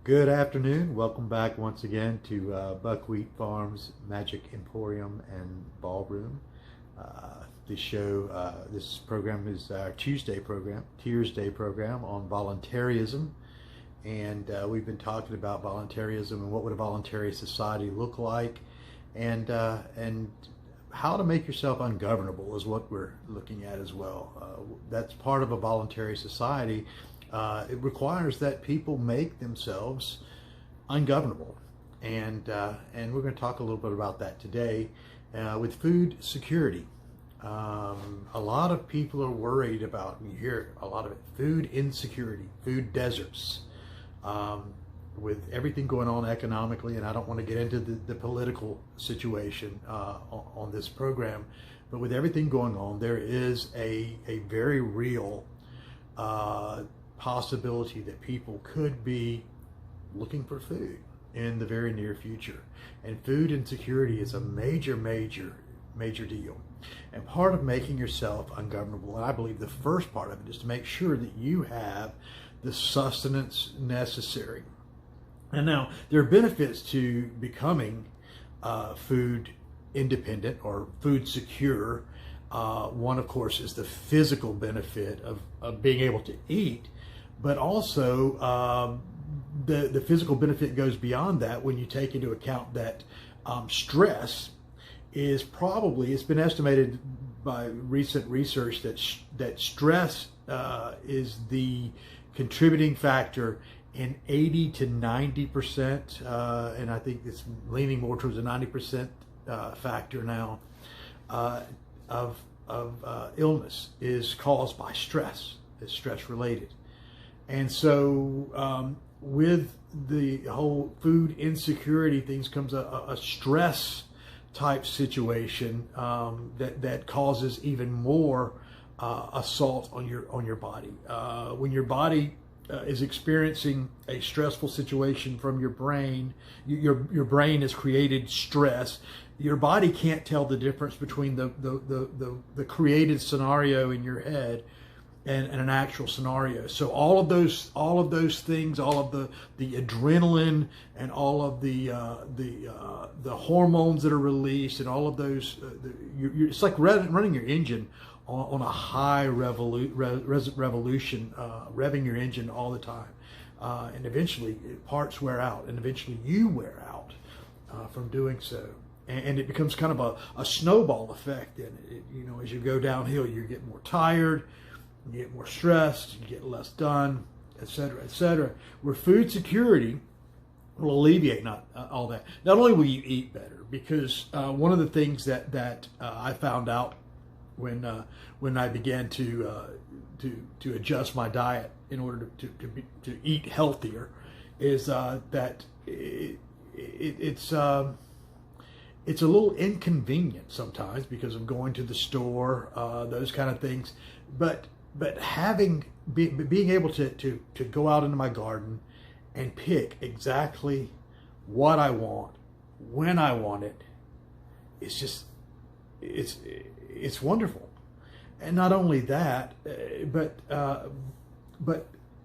Good afternoon. Welcome back once again to Buckwheat Farms Magic Emporium and Ballroom. This program is our Tuesday program, Tears Day program on voluntarism. And we've been talking about voluntarism and what would a voluntary society look like, and how to make yourself ungovernable is what we're looking at as well. That's part of a voluntary society. It requires that people make themselves ungovernable, and we're going to talk a little bit about that today with food security. A lot of people are worried about, and you hear a lot of it, food insecurity, food deserts. With everything going on economically, and I don't want to get into the political situation on this program, but with everything going on, there is a very real possibility that people could be looking for food in the very near future. And food insecurity is a major deal. And part of making yourself ungovernable, and I believe the first part of it, is to make sure that you have the sustenance necessary. And now there are benefits to becoming food independent or food secure. One, of course, is the physical benefit of being able to eat, but also the physical benefit goes beyond that when you take into account that stress is probably, it's been estimated by recent research that stress is the contributing factor in 80 to 90%, and I think it's leaning more towards a 90% factor now, of illness is caused by stress. It's stress related. And so with the whole food insecurity things comes a stress type situation that causes even more assault on your body. When your body is experiencing a stressful situation from your brain, your brain has created stress. Your body can't tell the difference between the created scenario in your head and an actual scenario. So all of those things, all of the adrenaline and all of the hormones that are released, and all of those, it's like running your engine on a high revolution, revving your engine all the time, and eventually parts wear out, and eventually you wear out from doing so. And it becomes kind of a snowball effect. And as you go downhill, you get more tired, you get more stressed, you get less done, etc., etc. Where food security will alleviate all that. Not only will you eat better, because one of the things that I found out when I began to adjust my diet in order to eat healthier is that it's a little inconvenient sometimes because of going to the store, those kind of things. But being able to go out into my garden and pick exactly what I want, when I want it, it's wonderful. And not only that, but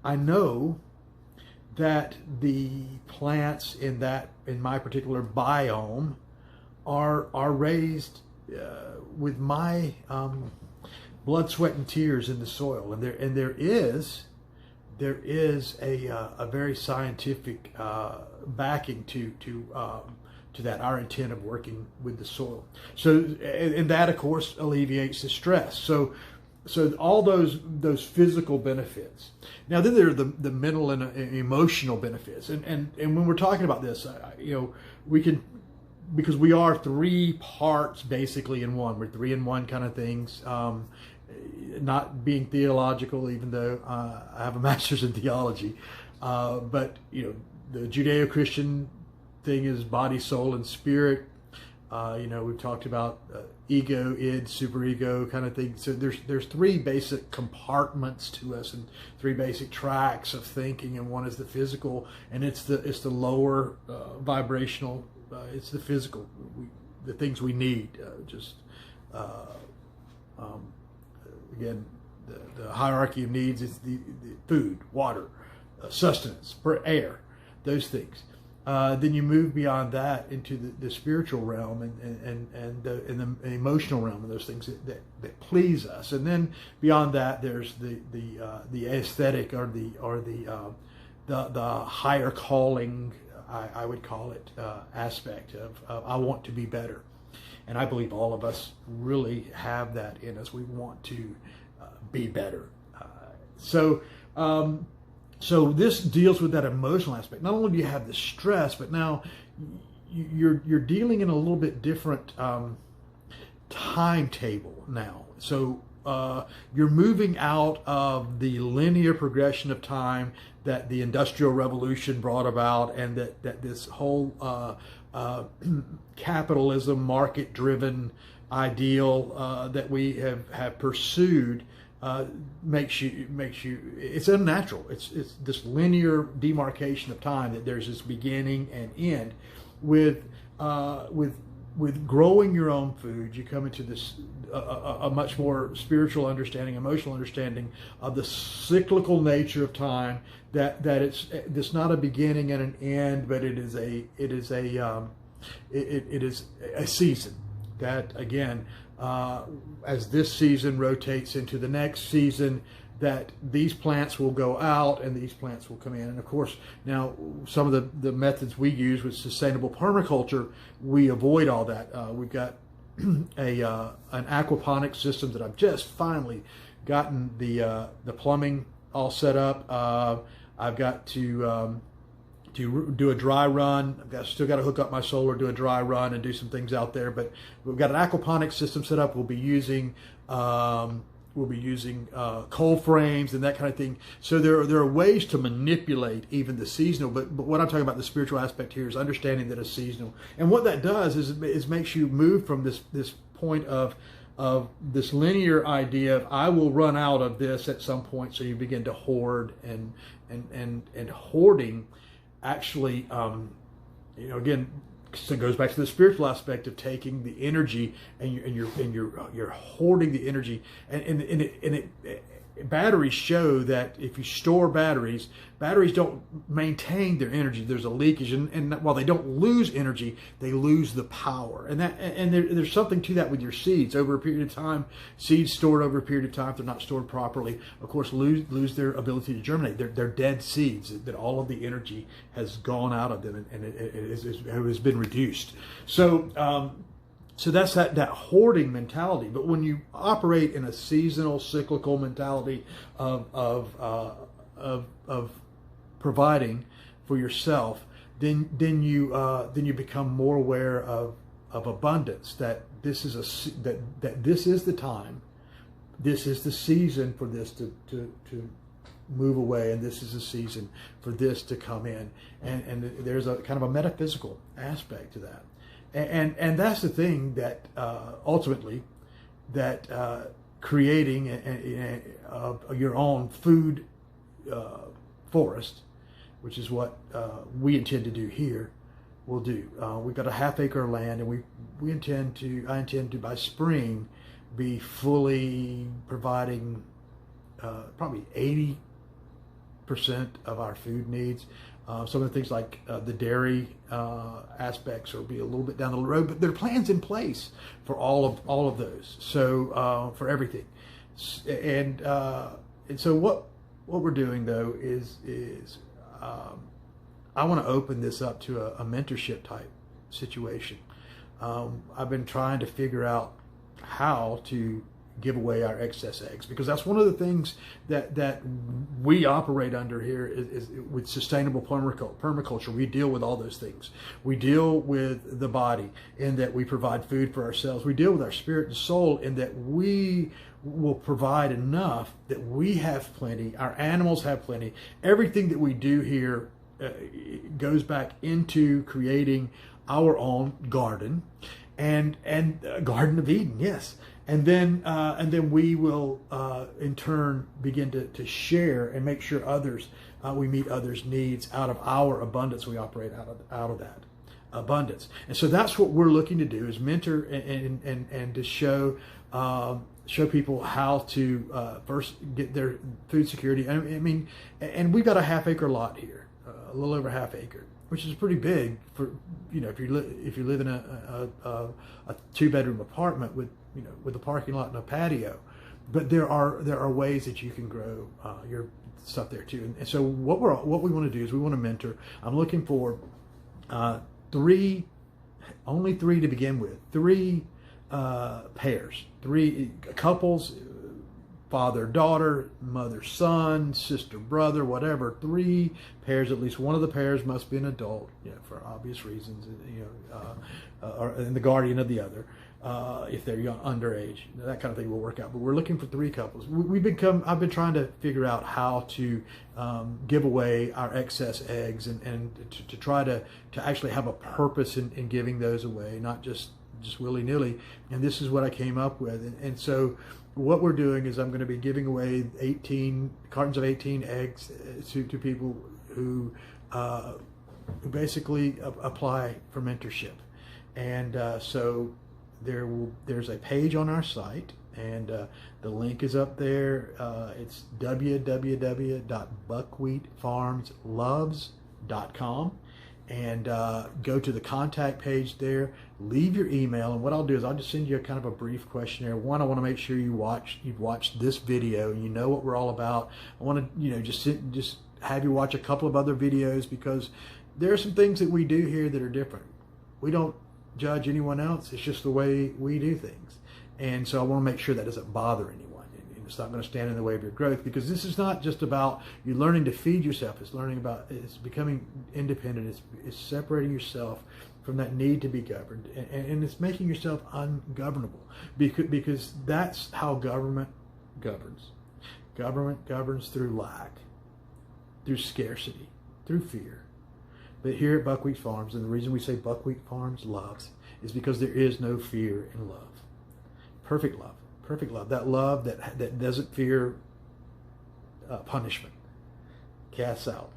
I know that the plants in my particular biome are raised with my blood, sweat, and tears in the soil, and there is a very scientific backing to that, our intent of working with the soil. So, and that of course alleviates the stress. So all those physical benefits. Now then there are the mental and emotional benefits, and when we're talking about this, we can, because we are three parts basically in one. We're three in one kind of things. Not being theological, even though I have a master's in theology, but the Judeo-Christian thing is body, soul, and spirit. We've talked about ego, id, superego kind of thing. So there's three basic compartments to us, and three basic tracks of thinking. And one is the physical, and it's the lower vibrational. It's the physical, the things we need. Again, the hierarchy of needs is the food, water, sustenance, air. those things. Then you move beyond that into the spiritual realm and the emotional realm, and those things that please us. And then beyond that, there's the aesthetic or the higher calling, I would call it, aspect of I want to be better. And I believe all of us really have that in us. We want to be better. So this deals with that emotional aspect. Not only do you have the stress, but now you're dealing in a little bit different timetable now. So you're moving out of the linear progression of time that the Industrial Revolution brought about, and that this whole capitalism, market-driven ideal that we have pursued. Makes you it's unnatural. It's this linear demarcation of time, that there's this beginning and end. With growing your own food, you come into this a much more spiritual understanding, emotional understanding of the cyclical nature of time. That it's not a beginning and an end, but it is a season. That again. As this season rotates into the next season, that these plants will go out and these plants will come in. And of course, now some of the methods we use with sustainable permaculture, we avoid all that. We've got an aquaponics system that I've just finally gotten the plumbing all set up. I've got to do a dry run. Still got to hook up my solar, do a dry run, and do some things out there. But we've got an aquaponics system set up. We'll be using cold frames and that kind of thing. So there are ways to manipulate even the seasonal. But what I'm talking about, the spiritual aspect here, is understanding that it's seasonal. And what that does is makes you move from this point of this linear idea of I will run out of this at some point. So you begin to hoard, and hoarding. Actually, again, so it goes back to the spiritual aspect of taking the energy and you're hoarding the energy, and batteries show that if you store batteries don't maintain their energy. There's a leakage, and while they don't lose energy, they lose the power. And there's something to that with your seeds. Over a period of time, seeds stored over a period of time, if they're not stored properly, of course, lose their ability to germinate. They're dead seeds, that all of the energy has gone out of them, and it has been reduced. So that's that hoarding mentality. But when you operate in a seasonal, cyclical mentality of providing for yourself, then you become more aware of abundance. That this is this is the time, this is the season for this to move away, and this is a season for this to come in. And there's a kind of a metaphysical aspect to that. And that's the thing that ultimately that creating your own food forest, which is what we intend to do here, will do. We've got a half-acre land, and I intend to by spring be fully providing probably 80% of our food needs. Some of the things like the dairy aspects will be a little bit down the road, but there are plans in place for all of those. So for everything, and so what we're doing though is I want to open this up to a mentorship type situation. I've been trying to figure out how to give away our excess eggs, because that's one of the things that we operate under here is with sustainable permaculture. We deal with all those things. We deal with the body in that we provide food for ourselves. We deal with our spirit and soul in that we will provide enough that we have plenty, our animals have plenty. Everything that we do here goes back into creating our own garden and Garden of Eden, yes. And then we will in turn begin to share and make sure we meet others' needs out of our abundance. We operate out of that abundance, and so that's what we're looking to do, is mentor and to show people how to first get their food security. I mean, and we've got a half-acre lot here, a little over half acre, which is pretty big for, if you live in a 2-bedroom apartment with a parking lot and a patio. But there are ways that you can grow your stuff there too. And so what we want to do is we want to mentor. I'm looking for only three to begin with, 3 pairs, 3 couples, father, daughter, mother, son, sister, brother, whatever. 3 pairs. At least one of the pairs must be an adult, for obvious reasons, and the guardian of the other. If they're young, underage, that kind of thing will work out. But we're looking for 3 couples. I've been trying to figure out how to give away our excess eggs and to try to actually have a purpose in giving those away, not just willy-nilly. And this is what I came up with. And so what we're doing is I'm going to be giving away 18 cartons of 18 eggs to people who basically apply for mentorship. And so there's a page on our site, and the link is up there. It's www.buckwheatfarmsloves.com, and go to the contact page there. Leave your email, and what I'll do is I'll just send you a kind of a brief questionnaire. One, I want to make sure you've watched this video, you know what we're all about. I want to just have you watch a couple of other videos, because there are some things that we do here that are different. We don't judge anyone else. It's just the way we do things. And so I want to make sure that doesn't bother anyone. And it's not going to stand in the way of your growth, because this is not just about you learning to feed yourself. It's becoming independent. It's separating yourself from that need to be governed. And it's making yourself ungovernable, because that's how government governs. Government governs through lack, through scarcity, through fear. But here at Buckwheat Farms, and the reason we say Buckwheat Farms loves, is because there is no fear in love. Perfect love. Perfect love. That love that doesn't fear punishment. Casts out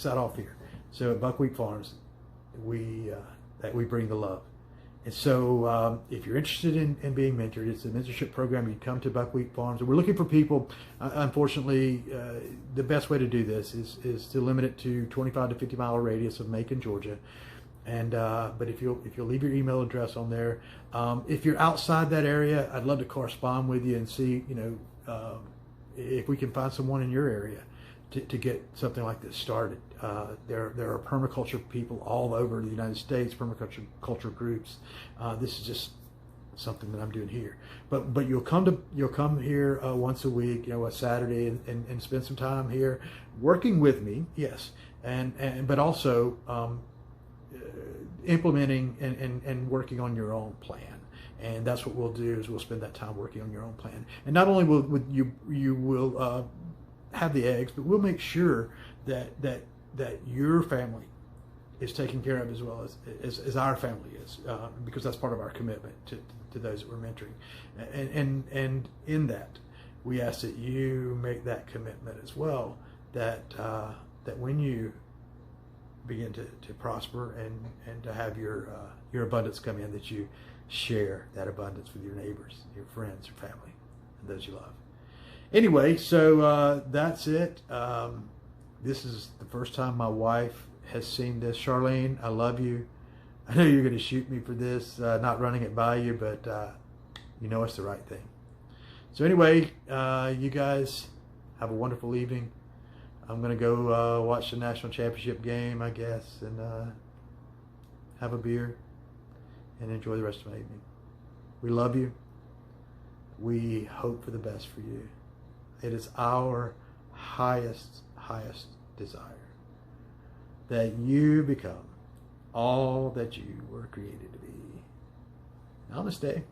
all fear. So at Buckwheat Farms, we bring the love. And so if you're interested in being mentored, it's a mentorship program. You come to Buckwheat Farms. And we're looking for people. Unfortunately, the best way to do this is to limit it to 25 to 50 mile radius of Macon, Georgia. And but if you'll leave your email address on there, if you're outside that area, I'd love to correspond with you and see if we can find someone in your area to get something like this started. There are permaculture people all over the United States, permaculture groups. This is just something that I'm doing here. But you'll come here once a week, a Saturday, and spend some time here working with me, yes, but also implementing and working on your own plan. And that's what we'll do, is we'll spend that time working on your own plan. And not only will you will have the eggs, but we'll make sure that your family is taken care of as well as our family is, because that's part of our commitment to those that we're mentoring. And in that, we ask that you make that commitment as well, that when you begin to prosper and to have your abundance come in, that you share that abundance with your neighbors, your friends, your family, and those you love. Anyway, so that's it. This is the first time my wife has seen this. Charlene, I love you. I know you're going to shoot me for this, not running it by you, but you know it's the right thing. So anyway, you guys have a wonderful evening. I'm going to go watch the national championship game, I guess, and have a beer and enjoy the rest of my evening. We love you. We hope for the best for you. It is our highest desire that you become all that you were created to be. Namaste.